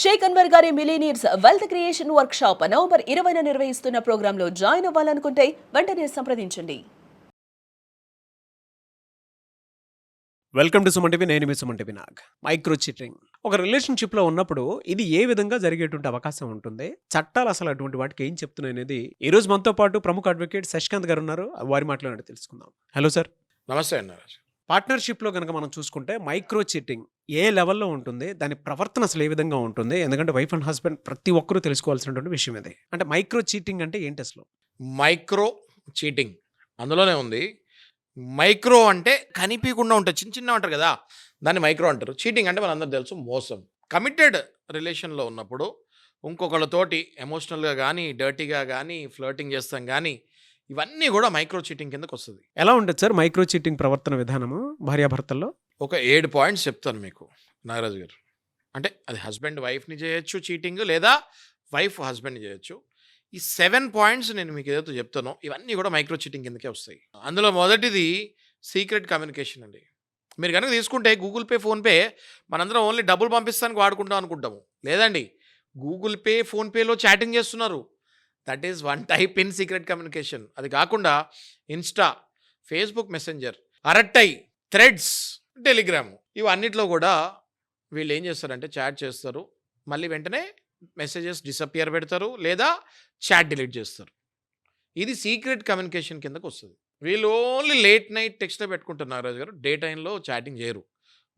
షేక్ అన్వర్ గారి millionaires wealth creation workshop November 20న నిర్వహిస్తున్న ప్రోగ్రాంలో జాయిన్ అవ్వాలనుకుంటే వెంటనే సంప్రదించండి. Welcome to Suman TV. నేను మీ Suman TV Nag. Micro cheating ఒక రిలేషన్షిప్లో ఉన్నప్పుడు ఇది ఏ విధంగా జరిగేటువంటి అవకాశం ఉంటుంది, చట్టాలు అసలు అటువంటి వాటికి ఏం చెప్తున్నాయి అనేది ఈ రోజు మనతో పాటు ప్రముఖ అడ్వకేట్ శశికాంత్ గారు ఉన్నారు. వారి మాట్లాడి తెలుసుకుందాం. Hello sir. నమస్తే అన్న రాజు. పార్ట్నర్షిప్లో కనుక మనం చూసుకుంటే మైక్రో చీటింగ్ ఏ లెవెల్లో ఉంటుంది, దాని ప్రవర్తన అసలు ఏ విధంగా ఉంటుంది? ఎందుకంటే వైఫ్ అండ్ హస్బెండ్ ప్రతి ఒక్కరూ తెలుసుకోవాల్సినటువంటి విషయం ఇది. అంటే మైక్రో చీటింగ్ అంటే ఏంటి అసలు? మైక్రో చీటింగ్ అందులోనే ఉంది. మైక్రో అంటే కనిపించకుండా ఉంటాయి, చిన్న చిన్న ఉంటారు కదా, దాన్ని మైక్రో అంటారు. చీటింగ్ అంటే మనందరూ తెలుసు మోసం. కమిటెడ్ రిలేషన్లో ఉన్నప్పుడు ఇంకొకళ్ళతోటి ఎమోషనల్గా కానీ, డర్టీగా కానీ, ఫ్లర్టింగ్ చేస్తాం కానీ, ఇవన్నీ కూడా మైక్రో చీటింగ్ కిందకు వస్తుంది. ఎలా ఉంటుంది సార్ మైక్రో చీటింగ్ ప్రవర్తన విధానము భార్యాభర్తల్లో? ఒక 7 పాయింట్స్ చెప్తాను మీకు నాగరాజు గారు. అంటే అది హస్బెండ్ వైఫ్ని చేయొచ్చు చీటింగ్, లేదా వైఫ్ హస్బెండ్ని చేయొచ్చు. ఈ 7 పాయింట్స్ నేను మీకు ఏదైతే చెప్తానో ఇవన్నీ కూడా మైక్రో చీటింగ్ కిందకే వస్తాయి. అందులో మొదటిది సీక్రెట్ కమ్యూనికేషన్ అండి. మీరు కనుక తీసుకుంటే గూగుల్ పే, ఫోన్పే మనందరం ఓన్లీ డబ్బులు పంపిస్తానికి వాడుకుంటాం అనుకుంటాము. లేదండి, గూగుల్ పే, ఫోన్పేలో చాటింగ్ చేస్తున్నారు. That is one type in secret communication. అది కాకుండా Insta, Facebook Messenger, Arattai, Threads, Telegram, ఇవన్నిట్లో కూడా వీళ్ళు ఏం చేస్తారంటే చాట్ చేస్తారు, మళ్ళీ వెంటనే మెసేజెస్ డిసపియర్ పెడతారు, లేదా చాట్ డిలీట్ చేస్తారు. ఇది సీక్రెట్ కమ్యూనికేషన్ కిందకు వస్తుంది. వీళ్ళు ఓన్లీ లేట్ నైట్ టెక్స్ట్లో పెట్టుకుంటారు నాగరాజు గారు. డే టైంలో చాటింగ్ చేయరు.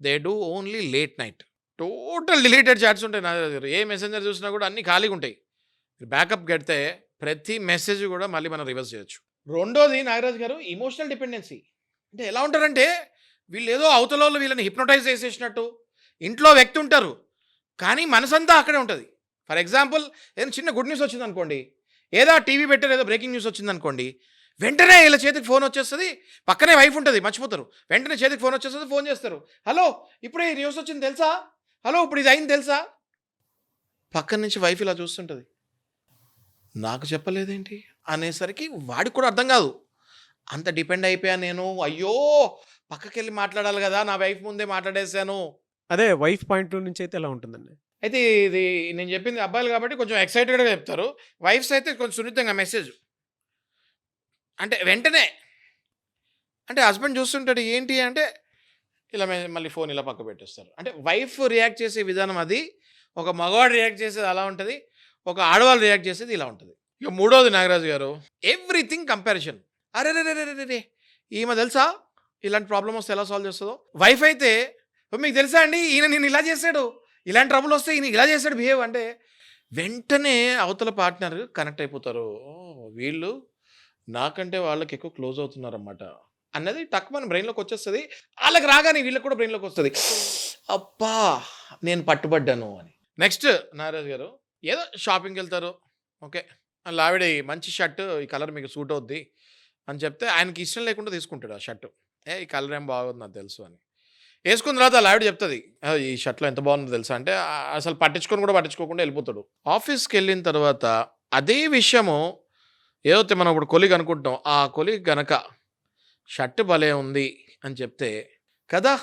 They do only late night. Total deleted chats ఉంటాయి నాగరాజు గారు. ఏ మెసెంజర్ చూసినా కూడా అన్నీ ఖాళీగా ఉంటాయి. బ్యాకప్ కడితే ప్రతి మెసేజ్ కూడా మళ్ళీ మనం రివర్స్ చేయొచ్చు. రెండోది నాగరాజు గారు ఇమోషనల్ డిపెండెన్సీ. అంటే ఎలా ఉంటారంటే వీళ్ళు ఏదో అవతల వాళ్ళు వీళ్ళని హిప్నోటైజ్ చేసేసినట్టు. ఇంట్లో వ్యక్తి ఉంటారు కానీ మనసంతా అక్కడే ఉంటుంది. ఫర్ ఎగ్జాంపుల్ ఏదైనా చిన్న గుడ్ న్యూస్ వచ్చింది అనుకోండి, ఏదో టీవీ పెట్టారు, ఏదో బ్రేకింగ్ న్యూస్ వచ్చింది అనుకోండి, వెంటనే వీళ్ళ చేతికి ఫోన్ వచ్చేస్తుంది. పక్కనే వైఫ్ ఉంటుంది, మర్చిపోతారు. వెంటనే చేతికి ఫోన్ వచ్చేస్తుంది, ఫోన్ చేస్తారు. హలో, ఇప్పుడే ఈ న్యూస్ వచ్చింది తెలుసా? హలో, ఇప్పుడు ఇది అయింది తెలుసా? పక్కన నుంచి వైఫ్ ఇలా చూస్తుంటుంది, నాకు చెప్పలేదేంటి అనేసరికి వాడికి కూడా అర్థం కాదు. అంత డిపెండ్ అయిపోయాను నేను, అయ్యో పక్కకి వెళ్ళి మాట్లాడాలి కదా, నా వైఫ్ ముందే మాట్లాడేశాను. అదే వైఫ్ పాయింట్ నుంచి అయితే ఎలా ఉంటుందండి? అయితే ఇది నేను చెప్పింది అబ్బాయిలు కాబట్టి కొంచెం ఎక్సైటెడ్గా చెప్తారు. వైఫ్స్ అయితే కొంచెం సున్నితంగా మెసేజ్ అంటే వెంటనే, అంటే హస్బెండ్ చూస్తుంటాడు ఏంటి అంటే ఇలా మళ్ళీ ఫోన్ ఇలా పక్క పెట్టేస్తారు. అంటే వైఫ్ రియాక్ట్ చేసే విధానం అది. ఒక మగవాడు రియాక్ట్ చేసేది అలా ఉంటుంది, ఒక ఆడవాళ్ళు రియాక్ట్ చేసేది ఇలా ఉంటుంది. ఇక మూడోది నాగరాజు గారు, ఎవ్రీథింగ్ కంపారిజన్. అరే రే రే రే రే, ఈమె తెలుసా ఇలాంటి ప్రాబ్లం వస్తే ఎలా సాల్వ్ చేస్తుందో. వైఫ్ అయితే మీకు తెలుసా అండి ఈయన నేను ఇలా చేశాడు, ఇలాంటి ట్రబుల్ వస్తే ఈయన ఇలా చేశాడు బిహేవ్ అంటే వెంటనే అవతల పార్ట్నర్ కనెక్ట్ అయిపోతారు. వీళ్ళు నాకంటే వాళ్ళకి ఎక్కువ క్లోజ్ అవుతున్నారన్నమాట అన్నది టక్ మన బ్రెయిన్లోకి వచ్చేస్తుంది. వాళ్ళకి రాగానే వీళ్ళకి కూడా బ్రెయిన్లోకి వస్తుంది, అబ్బా నేను పట్టుబడ్డాను అని. నెక్స్ట్ నాగరాజు గారు, ఏదో షాపింగ్కి వెళ్తారు, ఓకే అలా ఆవిడ మంచి షర్ట్, ఈ కలర్ మీకు సూట్ అవుద్ది అని చెప్తే ఆయనకి ఇష్టం లేకుండా తీసుకుంటాడు ఆ షర్టు. ఈ కలర్ ఏం బాగుంది నాకు తెలుసు అని వేసుకున్న తర్వాత అలా ఆవిడ చెప్తుంది, ఈ షర్ట్లో ఎంత బాగుందో తెలుసా అంటే అసలు పట్టించుకోకుండా వెళ్ళిపోతాడు. ఆఫీస్కి వెళ్ళిన తర్వాత అదే విషయము ఏదైతే మనం ఇప్పుడు కొలీగ్ అనుకుంటాం, ఆ కొలీగ్ గనక షర్ట్ భలే ఉంది అని చెప్తే, కదా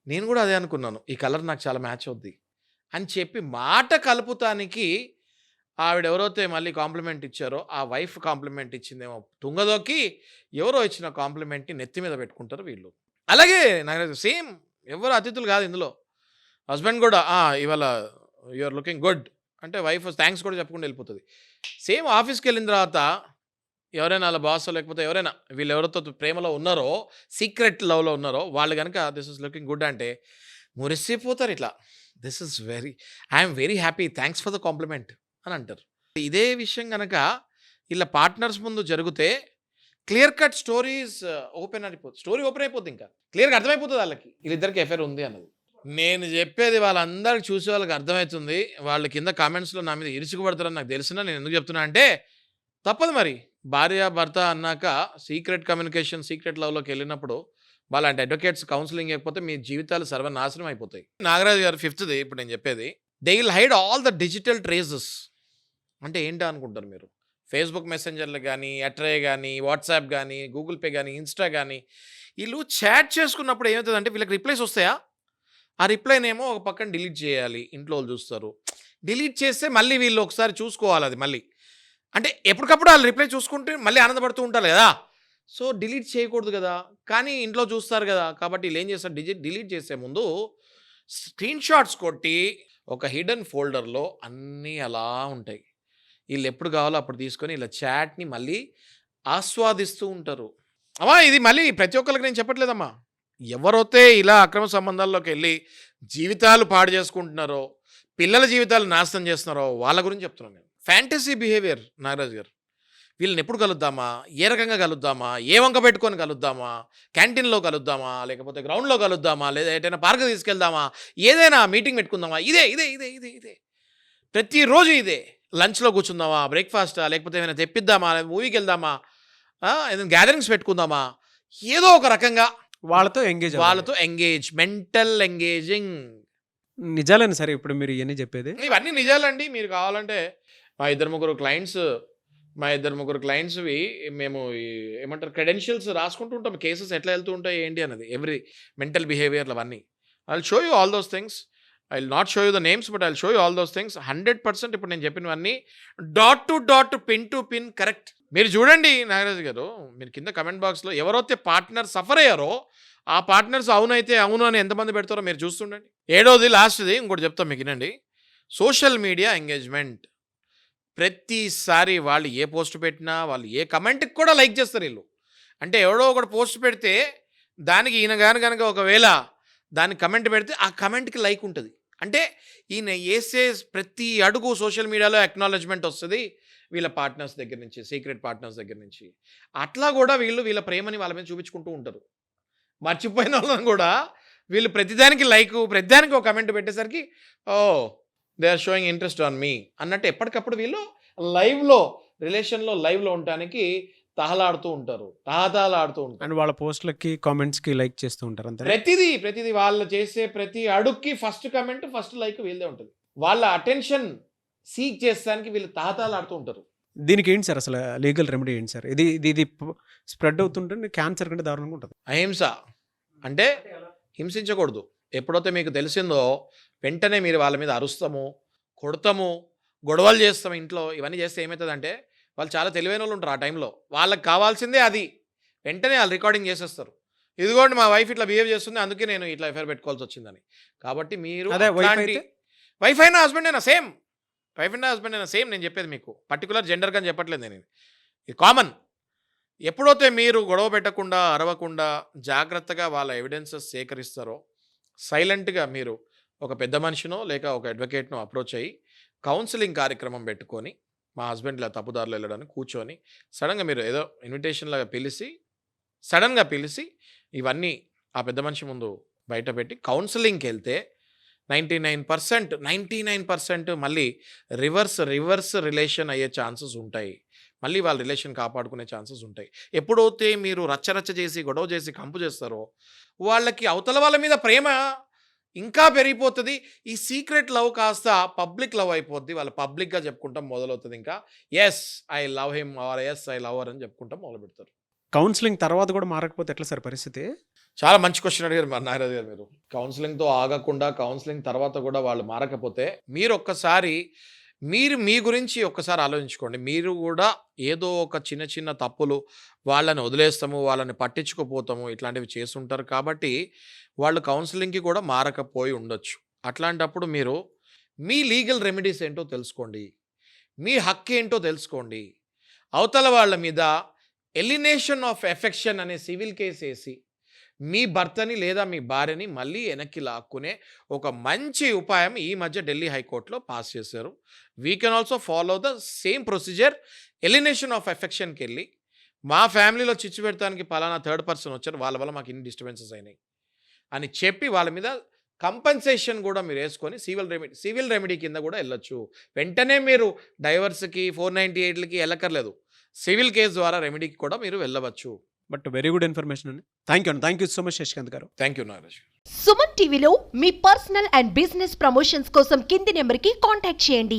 నేను కూడా అదే అనుకున్నాను, ఈ కలర్ నాకు చాలా మ్యాచ్ అవుద్ది అని చెప్పి మాట కలుపుతానికి ఆవిడ ఎవరైతే మళ్ళీ కాంప్లిమెంట్ ఇచ్చారో ఆ వైఫ్ కాంప్లిమెంట్ ఇచ్చిందేమో తుంగదోకి ఎవరో ఇచ్చిన కాంప్లిమెంట్ని నెత్తి మీద పెట్టుకుంటారు వీళ్ళు. అలాగే నాకు సేమ్, ఎవరు అతిథులు కాదు ఇందులో. హస్బెండ్ కూడా ఇవాళ యూఆర్ లుకింగ్ గుడ్ అంటే వైఫ్ థ్యాంక్స్ కూడా చెప్పకుండా వెళ్ళిపోతుంది. సేమ్ ఆఫీస్కి వెళ్ళిన తర్వాత ఎవరైనా అలా బాస్ లేకపోతే ఎవరైనా వీళ్ళు ఎవరితో ప్రేమలో ఉన్నారో, సీక్రెట్ లవ్లో ఉన్నారో వాళ్ళు కనుక దిస్ ఇస్ లుకింగ్ గుడ్ అంటే మురిసిపోతారు ఇట్లా, this is I'm very happy, thanks for the complement అని అంటారు. ఇదే విషయం కనుక ఇలా పార్ట్నర్స్ ముందు జరిగితే క్లియర్ కట్ స్టోరీస్ ఓపెన్ అయిపోతుంది. స్టోరీ ఓపెన్ అయిపోతుంది, ఇంకా క్లియర్గా అర్థమైపోతుంది వాళ్ళకి వీళ్ళిద్దరికి ఎఫైర్ ఉంది అన్నది. నేను చెప్పేది వాళ్ళందరికి చూసే వాళ్ళకి అర్థమవుతుంది. వాళ్ళ కింద కామెంట్స్లో నా మీద ఇరుచుకుపడతారని నాకు తెలిసినా నేను ఎందుకు చెప్తున్నా అంటే తప్పదు మరి. భార్య భర్త అన్నాక సీక్రెట్ కమ్యూనికేషన్, సీక్రెట్ లవ్లోకి వెళ్ళినప్పుడు వాళ్ళంటి అడ్వకేట్స్ కౌన్సిలింగ్ ఇవ్వకపోతే మీ జీవితాలు సర్వనాశనం అయిపోతాయి. నాగరాజు గారు ఫిఫ్త్ది ఇప్పుడు నేను చెప్పేది, they will hide all the digital traces. అంటే ఏంటో అనుకుంటారు మీరు, ఫేస్బుక్ మెసెంజర్లు కానీ, అట్రే కానీ, వాట్సాప్ కానీ, గూగుల్ పే కానీ, ఇన్స్టా కానీ, వీళ్ళు చాట్ చేసుకున్నప్పుడు ఏమవుతుందంటే వీళ్ళకి రిప్లైస్ వస్తాయా, ఆ రిప్లైనేమో ఒక పక్కన డిలీట్ చేయాలి, ఇంట్లో వాళ్ళు చూస్తారు. డిలీట్ చేస్తే మళ్ళీ వీళ్ళు ఒకసారి చూసుకోవాలి అది మళ్ళీ. అంటే ఎప్పటికప్పుడు వాళ్ళు రిప్లై చూసుకుంటే మళ్ళీ ఆనందపడుతూ ఉంటారు కదా. సో డిలీట్ చేయకూడదు కదా, కానీ ఇంట్లో చూస్తారు కదా. కాబట్టి వీళ్ళు ఏం చేస్తారు, డిలీట్ చేసే ముందు స్క్రీన్ షాట్స్ కొట్టి ఒక హిడెన్ ఫోల్డర్లో అన్నీ అలా ఉంటాయి. వీళ్ళు ఎప్పుడు కావాలో అప్పుడు తీసుకొని ఇలా చాట్ని మళ్ళీ ఆస్వాదిస్తూ ఉంటారు. అమ్మా ఇది మళ్ళీ ప్రతి ఒక్కరికి నేను చెప్పట్లేదమ్మా. ఎవరైతే ఇలా అక్రమ సంబంధాల్లోకి వెళ్ళి జీవితాలు పాడు చేసుకుంటున్నారో, పిల్లల జీవితాలు నాశనం చేస్తున్నారో వాళ్ళ గురించి చెప్తున్నాను నేను. ఫ్యాంటసీ బిహేవియర్ నాగరాజు గారు. వీళ్ళని ఎప్పుడు కలుద్దామా, ఏ రకంగా కలుద్దామా, ఏ వంక పెట్టుకొని కలుద్దామా, క్యాంటీన్లో కలుద్దామా, లేకపోతే గ్రౌండ్లో కలుద్దామా, లేదా ఎటైనా పార్క్ తీసుకెళ్దామా, ఏదైనా మీటింగ్ పెట్టుకుందామా, ఇదే ఇదే ఇదే ఇదే ఇదే ప్రతిరోజు ఇదే. లంచ్లో కూర్చుందామా, బ్రేక్ఫాస్టా, లేకపోతే ఏమైనా తెప్పిద్దామా, మూవీకి వెళ్దామా, ఏదైనా గ్యాదరింగ్స్ పెట్టుకుందామా, ఏదో ఒక రకంగా వాళ్ళతో ఎంగేజ్, మెంటల్ ఎంగేజింగ్. నిజాలేనా సరే ఇప్పుడు మీరు ఇవన్నీ చెప్పేది? ఇవన్నీ నిజాలండి. మీరు కావాలంటే మా ఇద్దరు ముగ్గురు క్లయింట్స్వి మేము ఏమంటారు క్రెడెన్షియల్స్ రాసుకుంటూ ఉంటాం, కేసెస్ ఎట్లా వెళ్తూ ఉంటాయి ఏంటి అన్నది, ఎవ్రీ మెంటల్ బిహేవియర్లు అవన్నీ. I will show you all those things. I will not show you the names, but I will show you all those things. 100% ఇప్పుడు నేను చెప్పినవన్నీ dot to dot, pin to pin correct. మీరు చూడండి నాగరాజు గారు, మీరు కింద comment బాక్స్లో ఎవరైతే పార్ట్నర్ సఫర్ అయ్యారో ఆ పార్ట్నర్స్ అవునైతే అవును అని ఎంతమంది పెడతారో మీరు చూస్తుండండి. 7వది లాస్ట్ది ఇంకోటి చెప్తాం మీకు వినండి. Social media engagement. ప్రతిసారి వాళ్ళు ఏ పోస్ట్ పెట్టినా, వాళ్ళు ఏ కమెంట్కి కూడా లైక్ చేస్తారు వీళ్ళు. అంటే ఎవడో ఒకటి పోస్ట్ పెడితే దానికి ఈయన కనుక ఒకవేళ దానికి కమెంట్ పెడితే ఆ కమెంట్కి లైక్ ఉంటుంది. అంటే ఈయన వేసే ప్రతి అడుగు సోషల్ మీడియాలో అక్నాలెడ్జ్మెంట్ వస్తుంది వీళ్ళ పార్ట్నర్స్ దగ్గర నుంచి, సీక్రెట్ పార్ట్నర్స్ దగ్గర నుంచి. అట్లా కూడా వీళ్ళ ప్రేమని వాళ్ళ మీద చూపించుకుంటూ ఉంటారు. మర్చిపోయిన వాళ్ళని కూడా వీళ్ళు ప్రతిదానికి ప్రతిదానికి ఒక కమెంట్ పెట్టేసరికి they are showing interest on me అన్నట్టు ఎప్పటికప్పుడు వీళ్ళు రిలేషన్లో లైవ్లో ఉండటానికి తహలాడుతూ ఉంటారు. అండ్ వాళ్ళ పోస్ట్లకి కామెంట్స్కి లైక్ చేస్తూ ఉంటారు అంతే. ప్రతిదీ వాళ్ళు చేసే ప్రతి అడుగుకి ఫస్ట్ కమెంట్, ఫస్ట్ లైక్ వీళ్ళదే ఉంటుంది. వాళ్ళ అటెన్షన్ సీక్ చేస్తానికి వీళ్ళు తహలాడుతూ ఉంటారు. దీనికి ఏంటి సార్ అసలు లీగల్ రెమెడీ ఏంటి సార్? ఇది స్ప్రెడ్ అవుతుంటే క్యాన్సర్ కంటే దారుణంగా ఉంటుంది. అహింస అంటే హింసించకూడదు. ఎప్పుడైతే మీకు తెలిసిందో వెంటనే మీరు వాళ్ళ మీద అరుస్తాము, కొడతాము, గొడవలు చేస్తాము ఇంట్లో. ఇవన్నీ చేస్తే ఏమవుతుందంటే వాళ్ళు చాలా తెలివైన వాళ్ళు ఉంటారు. ఆ టైంలో వాళ్ళకి కావాల్సిందే అది. వెంటనే వాళ్ళు రికార్డింగ్ చేసేస్తారు. ఇదిగోండి మా వైఫ్ ఇట్లా బిహేవ్ చేస్తుంది, అందుకే నేను ఇట్లా ఎఫ్ఐఆర్ పెట్టుకోవాల్సి వచ్చిందని. కాబట్టి మీరు వైఫ్ అయినా హస్బెండ్ అయినా సేమ్, నేను చెప్పేది మీకు పర్టికులర్ జెండర్గా అని చెప్పట్లేదు నేను. ఇది కామన్. ఎప్పుడైతే మీరు గొడవ పెట్టకుండా, అరవకుండా, జాగ్రత్తగా వాళ్ళ ఎవిడెన్సెస్ సేకరిస్తారో, సైలెంట్గా మీరు ఒక పెద్ద మనిషినో లేక ఒక అడ్వకేట్నో అప్రోచ్ అయ్యి కౌన్సిలింగ్ కార్యక్రమం పెట్టుకొని, మా హస్బెండ్ ఇలా తప్పుదారులు వెళ్ళడానికి కూర్చొని సడన్గా మీరు ఏదో ఇన్విటేషన్లాగా సడన్గా పిలిచి ఇవన్నీ ఆ పెద్ద మనిషి ముందు బయట పెట్టి కౌన్సిలింగ్కి వెళ్తే 99% మళ్ళీ రివర్స్ రిలేషన్ అయ్యే ఛాన్సెస్ ఉంటాయి. మళ్ళీ వాళ్ళ రిలేషన్ కాపాడుకునే ఛాన్సెస్ ఉంటాయి. ఎప్పుడైతే మీరు రచ్చరచ్చ చేసి, గొడవ చేసి, కంపు చేస్తారో వాళ్ళకి అవతల వాళ్ళ మీద ప్రేమ ఇంకా పెరిగిపోతుంది. ఈ సీక్రెట్ లవ్ కాస్త పబ్లిక్ లవ్ అయిపోద్ది. వాళ్ళు పబ్లిక్గా చెప్పుకుంటాం మొదలవుతుంది. ఇంకా yes I love him or yes I love her అని చెప్పుకుంటాం మొదలు పెడతారు. కౌన్సిలింగ్ తర్వాత కూడా మారకపోతే ఎట్లా సార్ పరిస్థితి? చాలా మంచి క్వశ్చన్ అడిగారు నాగరాజు గారు. మీరు కౌన్సిలింగ్తో ఆగకుండా కౌన్సిలింగ్ తర్వాత కూడా వాళ్ళు మారకపోతే మీరు ఒక్కసారి మీ గురించి ఒక్కసారి ఆలోచించుకోండి. మీరు కూడా ఏదో ఒక చిన్న తప్పులు, వాళ్ళని వదిలేస్తాము, వాళ్ళని పట్టించుకోపోతాము, ఇట్లాంటివి చేస్తుంటారు. కాబట్టి వాళ్ళు కౌన్సిలింగ్కి కూడా మారకపోయి ఉండొచ్చు. అట్లాంటప్పుడు మీరు మీ లీగల్ రెమెడీస్ ఏంటో తెలుసుకోండి, మీ హక్కు ఏంటో తెలుసుకోండి. అవతల వాళ్ళ మీద ఎలినేషన్ ఆఫ్ ఎఫెక్షన్ అనే సివిల్ కేసు వేసి మీ భర్తని లేదా మీ భార్యని మళ్ళీ వెనక్కి లాక్కునే ఒక మంచి ఉపాయం ఈ మధ్య ఢిల్లీ హైకోర్టులో పాస్ చేశారు. We can also follow the same procedure. Alienation of ఎఫెక్షన్కి వెళ్ళి మా ఫ్యామిలీలో చిచ్చు పెడతానికి పలానా థర్డ్ పర్సన్ వచ్చారు, వాళ్ళ వల్ల మాకు ఇన్ని డిస్టర్బెన్సెస్ అయినాయి అని చెప్పి వాళ్ళ మీద కంపెన్సేషన్ కూడా మీరు వేసుకొని సివిల్ రెమెడీ కింద కూడా వెళ్ళొచ్చు. వెంటనే మీరు డైవర్స్కి 498లకి వెళ్ళక్కర్లేదు. సివిల్ కేసు ద్వారా రెమెడీకి కూడా మీరు వెళ్ళవచ్చు. బట్ వెరీ గుడ్ ఇన్ఫర్మేషన్ అండి. Thank you so much Shashikant గారు. Thank you Nagaraj. సుమన్ టీవీలో మీ పర్సనల్ అండ్ బిజినెస్ ప్రమోషన్స్ కోసం కింది నెంబర్కి కాంటాక్ట్ చేయండి.